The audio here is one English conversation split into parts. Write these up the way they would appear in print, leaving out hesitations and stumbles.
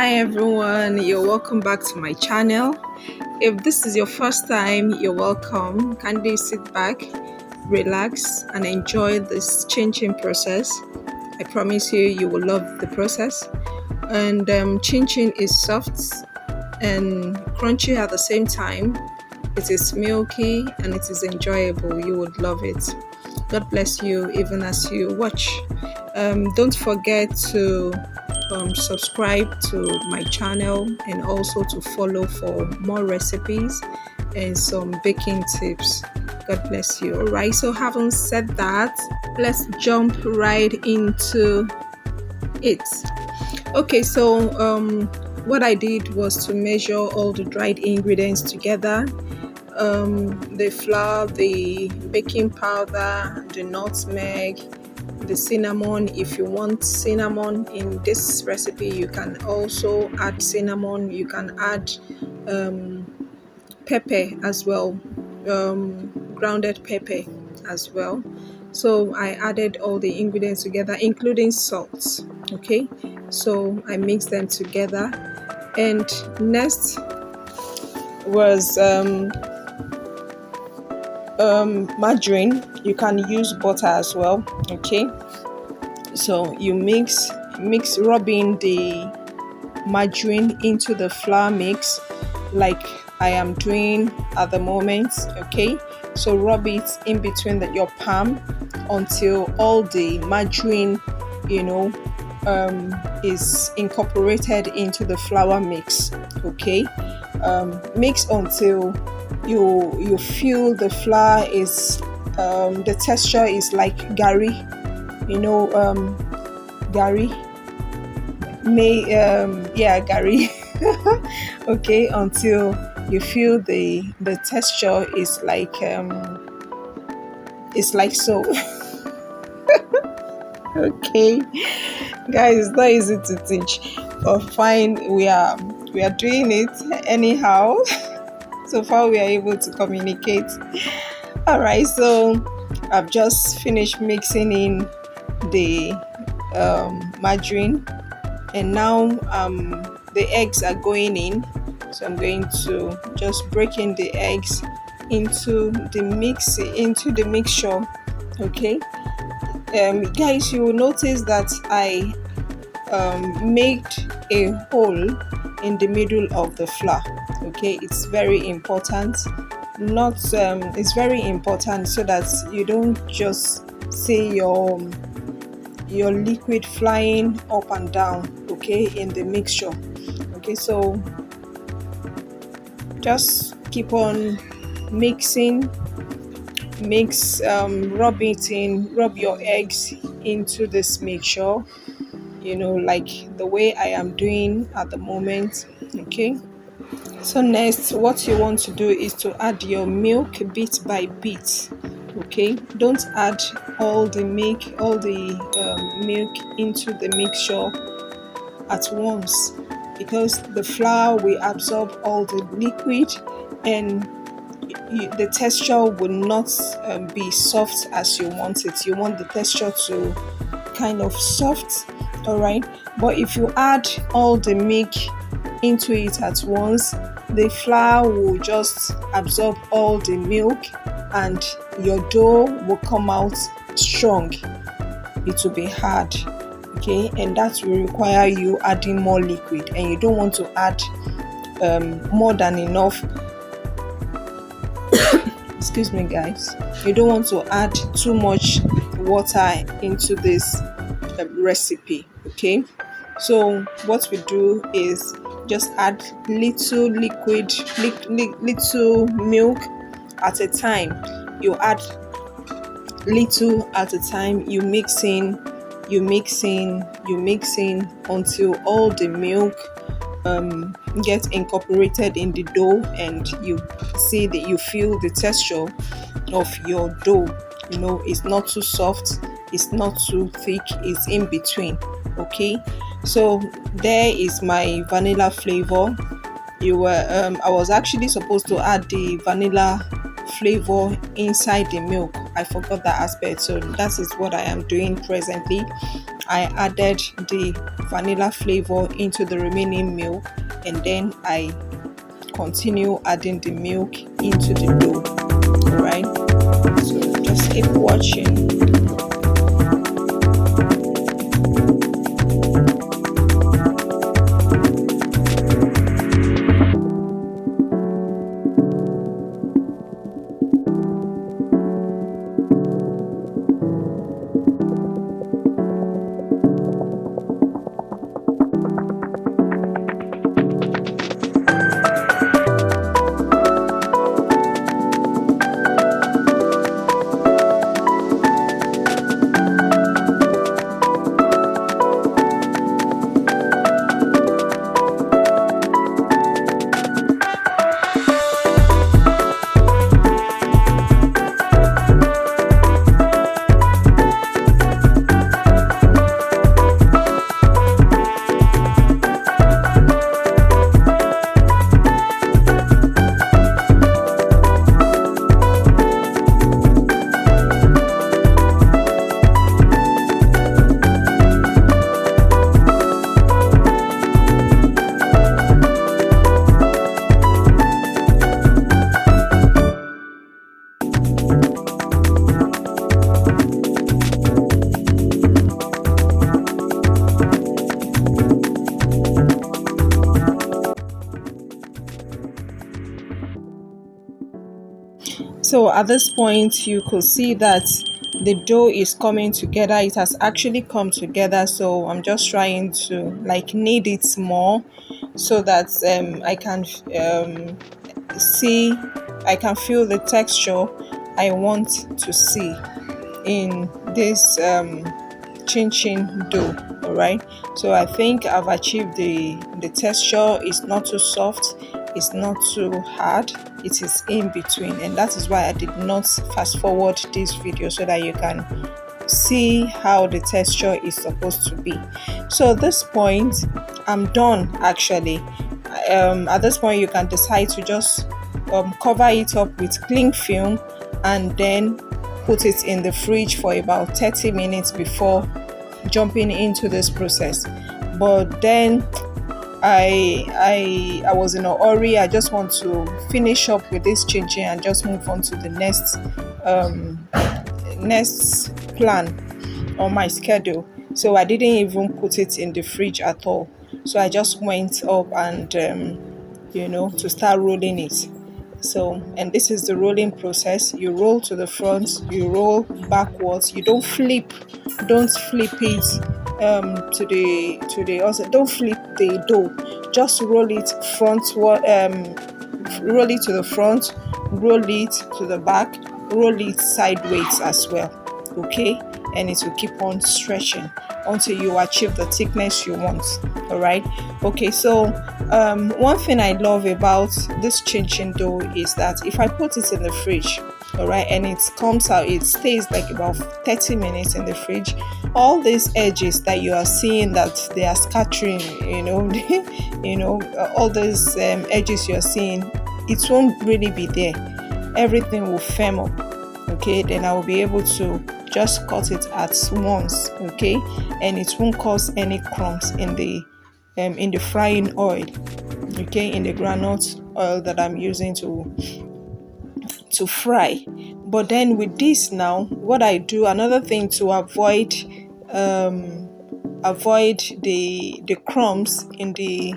Hi everyone, you're welcome back to my channel. If this is your first time, you're welcome. Kindly sit back, relax, and enjoy this changing process. I promise you will love the process. And chin chin is soft and crunchy at the same time. It is milky and it is enjoyable. You would love it. God bless you even as you watch. Don't forget to subscribe to my channel and also to follow for more recipes and some baking tips. God bless you. All right, so having said that, let's jump right into it. Okay, so what I did was to measure all the dried ingredients together. The flour, the baking powder, the nutmeg, the cinnamon. If you want cinnamon in this recipe, you can also add cinnamon. You can add pepper as well, grounded pepper as well. So I added all the ingredients together, including salt. Okay, so I mixed them together, and next was margarine. You can use butter as well. Okay, so you mix rubbing the margarine into the flour mix like I am doing at the moment. Okay, so rub it in between your palm until all the margarine is incorporated into the flour mix. Okay, mix until you feel the flour is the texture is like gari, gari gari. Okay, until you feel the texture is like it's like so. Okay, guys, it's not easy to teach, but fine, we are doing it anyhow. So far we are able to communicate. All right, so I've just finished mixing in the margarine, and now the eggs are going in. So I'm going to just break in the eggs into the mixture. Okay, guys, you will notice that I made a hole in the middle of the flour. Okay, it's very important. It's very important so that you don't just see your liquid flying up and down, okay, in the mixture. Okay, so just keep on mixing, rub your eggs into this mixture, like the way I am doing at the moment. Okay, so next what you want to do is to add your milk bit by bit. Okay, don't add all the milk into the mixture at once, because the flour will absorb all the liquid and the texture will not be soft as you want it. You want the texture to kind of soft. All right, but if you add all the milk into it at once, the flour will just absorb all the milk and your dough will come out strong. It will be hard. Okay, and that will require you adding more liquid, and you don't want to add more than enough. Excuse me, guys, you don't want to add too much water into this recipe. Okay, so what we do is just add little little milk at a time. You add little at a time. You mix in until all the milk gets incorporated in the dough, and you see that you feel the texture of your dough. It's not too soft, it's not too thick, it's in between. Okay, so there is my vanilla flavor. I was actually supposed to add the vanilla flavor inside the milk, I forgot that aspect. So that is what I am doing presently. I added the vanilla flavor into the remaining milk, and then I continue adding the milk into the dough. All right, so just keep watching. So at this point, you could see that the dough is coming together. It has actually come together. So I'm just trying to like knead it more so that I can see, I can feel the texture I want to see in this chin chin dough. All right, so I think I've achieved the texture. Is not too soft, it's not too hard, it is in between, and that is why I did not fast forward this video, so that you can see how the texture is supposed to be. So at this point I'm done actually. At this point you can decide to just cover it up with cling film and then put it in the fridge for about 30 minutes before jumping into this process. But then I was in a hurry. I just want to finish up with this changing and just move on to the next plan on my schedule. So I didn't even put it in the fridge at all. So I just went up and to start rolling it. So, and this is the rolling process. You roll to the front, you roll backwards. You don't flip it to the also. Don't flip the dough. Just roll it roll it to the front, roll it to the back, roll it sideways as well. Okay, and it will keep on stretching until you achieve the thickness you want. All right. Okay, so one thing I love about this chin chin dough is that if I put it in the fridge, all right, and it comes out, it stays like about 30 minutes in the fridge, all these edges that you are seeing that they are scattering, all those edges you are seeing, it won't really be there. Everything will firm up. Okay, then I will be able to just cut it at once. Okay, and it won't cause any crumbs in the frying oil. Okay, in the groundnut oil that I'm using to fry. But then with this now, what I do, another thing to avoid the crumbs in the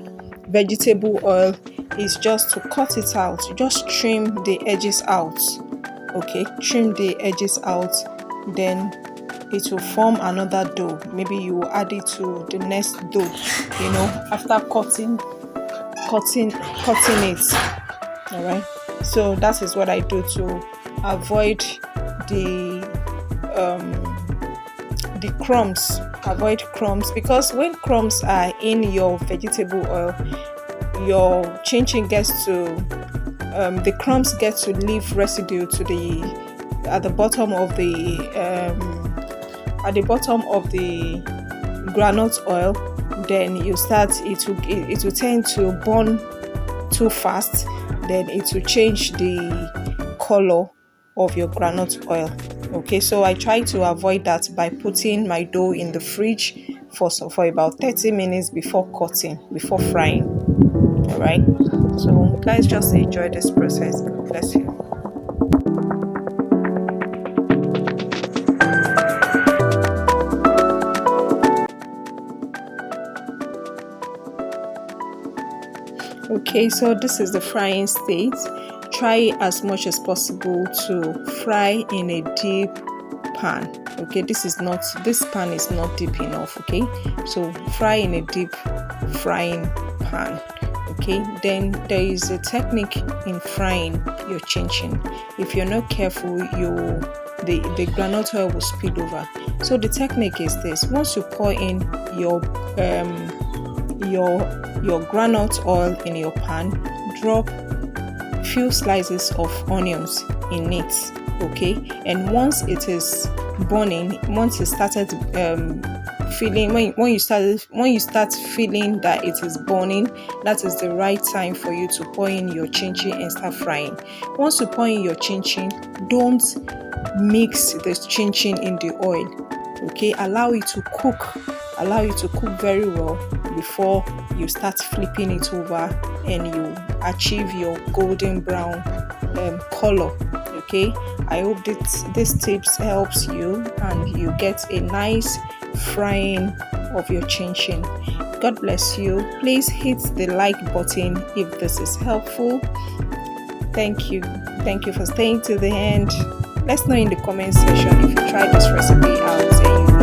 vegetable oil is just to cut it out. Just trim the edges out. Okay, trim the edges out, then it will form another dough. Maybe you will add it to the next dough, after cutting it. All right, so that is what I do to avoid the crumbs. Avoid crumbs, because when crumbs are in your vegetable oil, your chin chin gets to the crumbs get to leave residue to at the bottom of the groundnut oil. Then it will tend to burn too fast. Then it will change the color of your groundnut oil. Okay, so I try to avoid that by putting my dough in the fridge for about 30 minutes before cutting, before frying. All right. So guys, just enjoy this process. God bless you. Okay, so this is the frying state. Try as much as possible to fry in a deep pan. Okay, this pan is not deep enough. Okay, so fry in a deep frying pan. Okay, then there is a technique in frying your chin chin. If you're not careful, the granite oil will spill over. So the technique is this: once you pour in your your groundnut oil in your pan, drop few slices of onions in it. Okay, and once it is burning, once it started feeling when you start feeling that it is burning, that is the right time for you to pour in your chin chin and start frying. Once you pour in your chin chin, don't mix the chin chin in the oil. Okay, allow it to cook very well before you start flipping it over and you achieve your golden brown color. Okay, I hope this tips helps you and you get a nice frying of your chin chin. God bless you. Please hit the like button if this is helpful. Thank you for staying to the end. Let's know in the comment section if you tried this recipe out and you